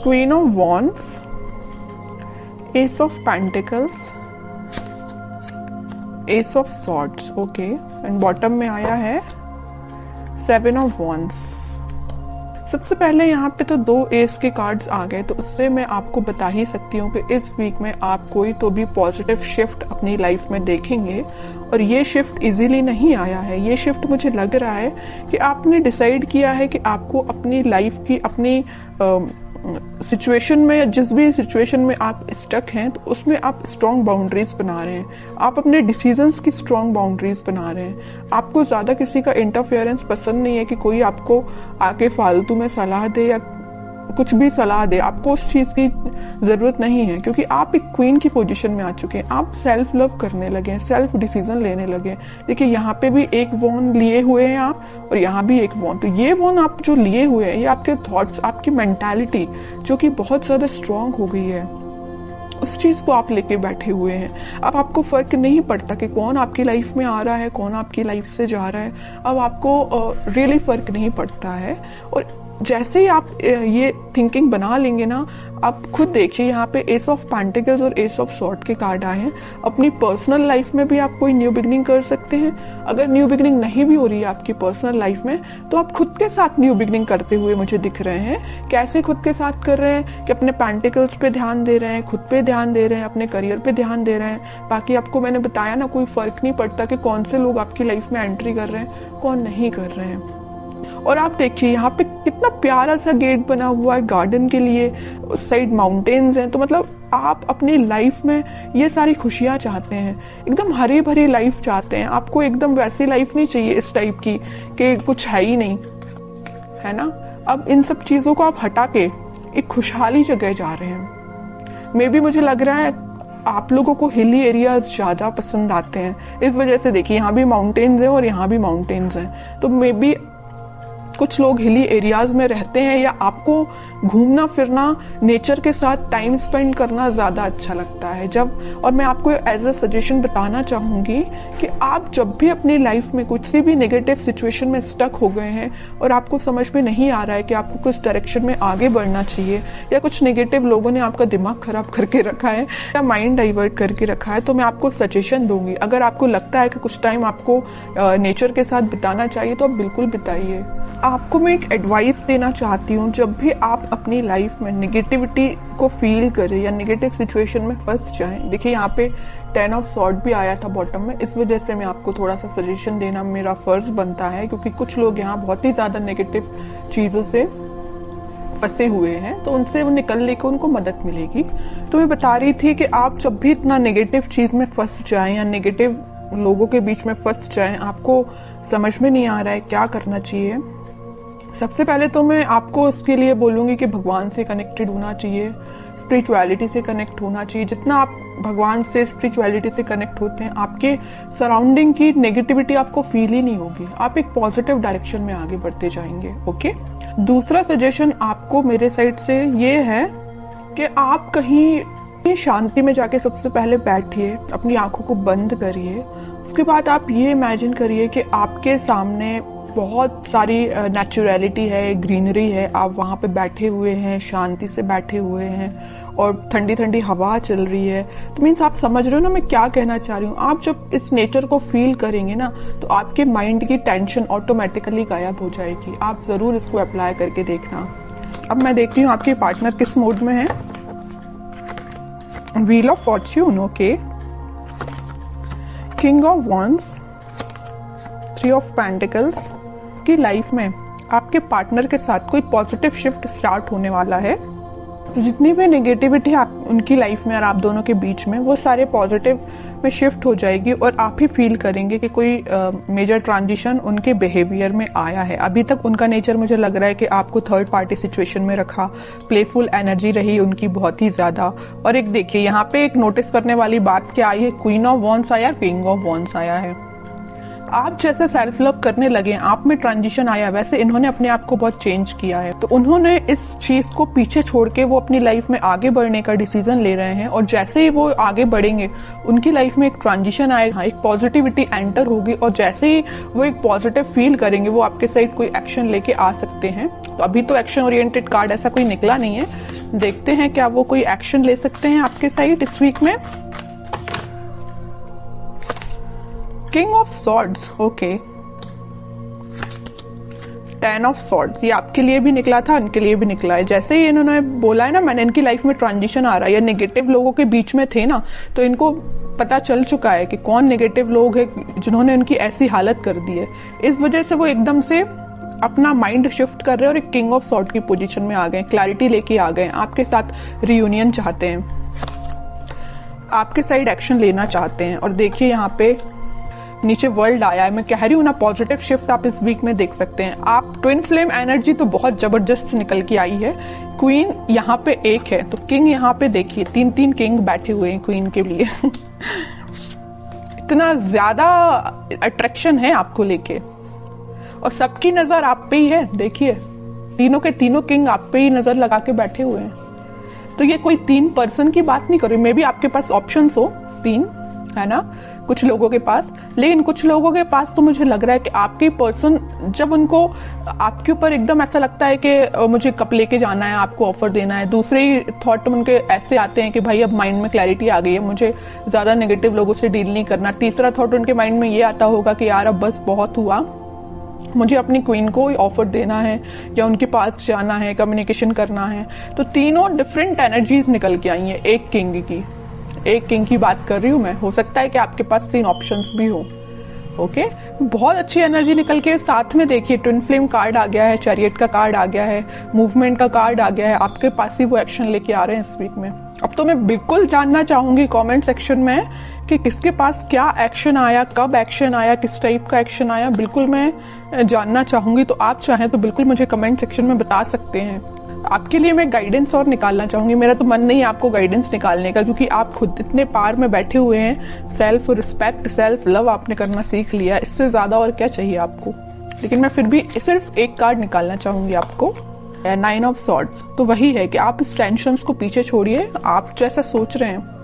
Queen of wands, S of pentacles, S of swords, okay, and bottom में आया है 7 of wands. सबसे पहले यहाँ पे तो 2 एस के कार्ड्स आ गए, तो उससे मैं आपको बता ही सकती हूँ कि इस वीक में आप कोई तो भी पॉजिटिव शिफ्ट अपनी लाइफ में देखेंगे। और ये शिफ्ट इजीली नहीं आया है, ये शिफ्ट मुझे लग रहा है कि आपने डिसाइड किया है कि आपको अपनी लाइफ की, अपनी सिचुएशन में, जिस भी सिचुएशन में आप स्टक हैं, तो उसमें आप स्ट्रॉन्ग बाउंड्रीज बना रहे हैं, आप अपने डिसीजंस की स्ट्रॉन्ग बाउंड्रीज बना रहे हैं। आपको ज्यादा किसी का इंटरफेरेंस पसंद नहीं है कि कोई आपको आके फालतू में सलाह दे या कुछ भी सलाह दे, आपको उस चीज की जरूरत नहीं है, क्योंकि आप एक क्वीन की पोजीशन में आ चुके हैं। आप सेल्फ लव करने लगे हैं, सेल्फ डिसीजन लेने लगे हैं। देखिए यहाँ पे भी एक वॉन लिए हुए हैं आप, और यहाँ भी एक वॉन। तो ये वॉन आप जो लिए हुए हैं, ये आपके थॉट्स, आपकी मेंटालिटी जो कि बहुत ज्यादा स्ट्रांग हो गई है, उस चीज को आप लेके बैठे हुए हैं। अब आपको फर्क नहीं पड़ता कि कौन आपकी लाइफ में आ रहा है, कौन आपकी लाइफ से जा रहा है। अब आपको रियली फर्क नहीं पड़ता है। और जैसे ही आप ये थिंकिंग बना लेंगे ना, आप खुद देखिए यहाँ पे एस ऑफ पेंटिकल्स और एस ऑफ सॉर्ड के कार्ड आए हैं। अपनी पर्सनल लाइफ में भी आप कोई न्यू बिगनिंग कर सकते हैं। अगर न्यू बिगनिंग नहीं भी हो रही है आपकी पर्सनल लाइफ में, तो आप खुद के साथ न्यू बिगनिंग करते हुए मुझे दिख रहे हैं। कैसे खुद के साथ कर रहे हैं कि अपने पेंटिकल्स पे ध्यान दे रहे हैं, खुद पे ध्यान दे रहे हैं, अपने करियर पे ध्यान दे रहे हैं। बाकी आपको मैंने बताया ना, कोई फर्क नहीं पड़ता कि कौन से लोग आपकी लाइफ में एंट्री कर रहे हैं, कौन नहीं कर रहे हैं। और आप देखिए यहाँ पे कितना प्यारा सा गेट बना हुआ है गार्डन के लिए, उस साइड माउंटेन्स हैं। तो मतलब आप अपनी लाइफ में ये सारी खुशियां चाहते हैं, एकदम हरी भरी लाइफ चाहते हैं। आपको एकदम वैसी लाइफ नहीं चाहिए इस टाइप की कि कुछ है ही नहीं, है ना। अब इन सब चीजों को आप हटा के एक खुशहाली जगह जा रहे हैं। मे बी मुझे लग रहा है आप लोगों को हिली एरियाज ज्यादा पसंद आते हैं, इस वजह से देखिए यहाँ भी माउंटेन्स हैं और यहाँ भी माउंटेन्स हैं। तो मे बी कुछ लोग हिली एरियाज में रहते हैं, या आपको घूमना फिरना, नेचर के साथ टाइम स्पेंड करना ज्यादा अच्छा लगता है। जब, और मैं आपको एज अ सजेशन बताना चाहूंगी कि आप जब भी अपनी लाइफ में कुछ सी भी नेगेटिव सिचुएशन में स्टक हो गए हैं और आपको समझ में नहीं आ रहा है कि आपको कुछ डायरेक्शन में आगे बढ़ना चाहिए, या कुछ नेगेटिव लोगों ने आपका दिमाग खराब करके रखा है या माइंड डाइवर्ट करके रखा है, तो मैं आपको सजेशन दूंगी। अगर आपको लगता है कि कुछ टाइम आपको नेचर के साथ बिताना चाहिए, तो आप बिल्कुल बिताइए। आपको मैं एक एडवाइस देना चाहती हूँ, जब भी आप अपनी लाइफ में नेगेटिविटी को फील करें या नेगेटिव सिचुएशन में फंस जाएं, देखिए यहाँ पे 10 ऑफ सॉर्ड भी आया था बॉटम में, इस वजह से मैं आपको थोड़ा सा सजेशन देना मेरा फर्ज बनता है, क्योंकि कुछ लोग यहाँ बहुत ही ज्यादा नेगेटिव चीजों से फंसे हुए हैं, तो उनसे वो निकलने को उनको मदद मिलेगी। तो मैं बता रही थी कि आप जब भी इतना नेगेटिव चीज में फंस जाएं या नेगेटिव लोगों के बीच में फंस जाएं, आपको समझ में नहीं आ रहा है क्या करना चाहिए, सबसे पहले तो मैं आपको इसके लिए बोलूंगी कि भगवान से कनेक्टेड होना चाहिए, स्पिरिचुअलिटी से कनेक्ट होना चाहिए। जितना आप भगवान से, स्पिरिचुअलिटी से कनेक्ट होते हैं, आपके सराउंडिंग की नेगेटिविटी आपको फील ही नहीं होगी, आप एक पॉजिटिव डायरेक्शन में आगे बढ़ते जाएंगे। ओके। दूसरा सजेशन आपको मेरे साइड से ये है कि आप कहीं शांति में जाके सबसे पहले बैठिए, अपनी आंखों को बंद करिए। उसके बाद आप ये इमेजिन करिए कि आपके सामने बहुत सारी नेचुरलिटी है, ग्रीनरी है, आप वहां पे बैठे हुए हैं, शांति से बैठे हुए हैं, और ठंडी ठंडी हवा चल रही है। तो मीन्स आप समझ रहे हो ना मैं क्या कहना चाह रही हूँ। आप जब इस नेचर को फील करेंगे ना, तो आपके माइंड की टेंशन ऑटोमेटिकली गायब हो जाएगी। आप जरूर इसको अप्लाई करके देखना। अब मैं देखती हूँ आपके पार्टनर किस मोड में है। Wheel of Fortune, okay, king of wands, 3 of pentacles. की लाइफ में आपके पार्टनर के साथ कोई पॉजिटिव शिफ्ट स्टार्ट होने वाला है। तो जितनी भी नेगेटिविटी आप उनकी लाइफ में और आप दोनों के बीच में, वो सारे पॉजिटिव में शिफ्ट हो जाएगी, और आप ही फील करेंगे कि कोई मेजर ट्रांजिशन उनके बिहेवियर में आया है। अभी तक उनका नेचर मुझे लग रहा है कि आपको थर्ड पार्टी सिचुएशन में रखा, प्लेफुल एनर्जी रही उनकी बहुत ही ज्यादा। और एक देखिए यहाँ पे एक नोटिस करने वाली बात क्या आई है, क्वीन ऑफ वॉन्ड्स आया, किंग ऑफ वॉन्ड्स आया है। आप जैसे सेल्फ लव करने लगे, आप में ट्रांजिशन आया, वैसे इन्होंने अपने आप को बहुत चेंज किया है। तो उन्होंने इस चीज को पीछे छोड़ के वो अपनी लाइफ में आगे बढ़ने का डिसीजन ले रहे हैं, और जैसे ही वो आगे बढ़ेंगे उनकी लाइफ में एक ट्रांजिशन आएगा, एक पॉजिटिविटी एंटर होगी, और जैसे ही वो एक पॉजिटिव फील करेंगे वो आपके साइड कोई एक्शन लेके आ सकते हैं। तो अभी तो एक्शन ओरिएंटेड कार्ड ऐसा कोई निकला नहीं है, देखते हैं क्या वो कोई एक्शन ले सकते हैं आपके साइड इस वीक में। King of swords, okay. 10 of swords, ये आपके लिए भी निकला था, इनके लिए भी निकला है। जैसे ही इन्होंने बोला है ना, मैंने इनकी लाइफ में ट्रांजिशन आ रहा है, या नेगेटिव लोगों के बीच में थे ना, तो इनको पता चल चुका है कि कौन नेगेटिव लोग हैं जिन्होंने इनकी ऐसी हालत कर दी है। इस वजह से वो एकदम से अपना माइंड शिफ्ट कर रहे हैं और एक किंग ऑफ सॉर्ड की पोजीशन में आ गए, क्लैरिटी लेके आ गए, आपके साथ रियूनियन चाहते हैं, आपके साइड एक्शन लेना चाहते हैं। और देखिए यहाँ पे नीचे वर्ल्ड आया है, मैं कह रही हूँ ना, पॉजिटिव शिफ्ट आप इस वीक में देख सकते हैं। आप ट्विन फ्लेम एनर्जी तो बहुत जबरदस्त निकल के आई है। क्वीन यहाँ पे एक है, तो किंग यहाँ पे देखिए 3-3 किंग बैठे हुए हैं क्वीन के लिए इतना ज्यादा अट्रैक्शन है आपको लेके, और सबकी नजर आप पे ही है। देखिए तीनों के तीनों किंग आप पे ही नजर लगा के बैठे हुए हैं। तो ये कोई 3 पर्सन की बात नहीं कर रही, मे बी आपके पास ऑप्शंस हो 3, है ना, कुछ लोगों के पास, लेकिन कुछ लोगों के पास तो मुझे लग रहा है कि आपके पर्सन जब उनको आपके ऊपर एकदम ऐसा लगता है कि मुझे कप लेके जाना है, आपको ऑफर देना है, दूसरे ही थॉट उनके ऐसे आते हैं कि भाई अब माइंड में क्लैरिटी आ गई है, मुझे ज्यादा नेगेटिव लोगों से डील नहीं करना। तीसरा थॉट उनके माइंड में ये आता होगा कि यार अब बस बहुत हुआ, मुझे अपनी क्वीन को ऑफर देना है या उनके पास जाना है, कम्युनिकेशन करना है। तो तीनों डिफरेंट एनर्जीज निकल के आई हैं एक किंग की बात कर रही हूं मैं। हो सकता है कि आपके पास 3 ऑप्शंस भी हो। ओके, बहुत अच्छी एनर्जी निकल के साथ में देखिए ट्विन फ्लेम कार्ड आ गया है, चैरियट का कार्ड आ गया है, मूवमेंट का कार्ड आ गया है, आपके पास ही वो एक्शन लेके आ रहे हैं इस वीक में। अब तो मैं बिल्कुल जानना चाहूंगी कमेंट सेक्शन में कि किसके पास क्या एक्शन आया, कब एक्शन आया, किस टाइप का एक्शन आया, बिल्कुल मैं जानना चाहूंगी। तो आप चाहें तो बिल्कुल मुझे कमेंट सेक्शन में बता सकते हैं। आपके लिए मैं गाइडेंस और निकालना चाहूंगी, मेरा तो मन नहीं है आपको गाइडेंस निकालने का, क्योंकि आप खुद इतने पार में बैठे हुए हैं। सेल्फ रिस्पेक्ट, सेल्फ लव आपने करना सीख लिया, इससे ज्यादा और क्या चाहिए आपको। लेकिन मैं फिर भी सिर्फ एक कार्ड निकालना चाहूंगी आपको, 9 ऑफ सॉर्ड्स। तो वही है कि आप इस टेंशन को पीछे छोड़िए, आप जैसा सोच रहे हैं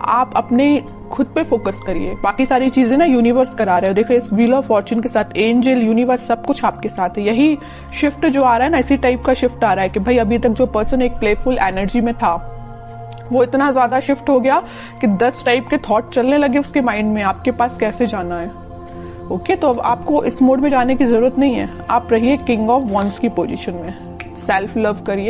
आप अपने खुद पे फोकस करिए, बाकी सारी चीजें ना यूनिवर्स करा रहे हो। देखो इस व्हील ऑफ फॉर्च्यून के साथ एंजल, यूनिवर्स, सब कुछ आपके साथ है। यही शिफ्ट जो आ रहा है ना, इसी टाइप का शिफ्ट आ रहा है कि भाई अभी तक जो पर्सन एक प्लेफुल एनर्जी में था वो इतना ज्यादा शिफ्ट हो गया कि 10 टाइप के थॉट चलने लगे उसके माइंड में, आपके पास कैसे जाना है। ओके, तो अब आपको इस मोड में जाने की जरूरत नहीं है, आप रहिए किंग ऑफ वॉन्ड्स की पोजीशन में, सेल्फ लव करिए।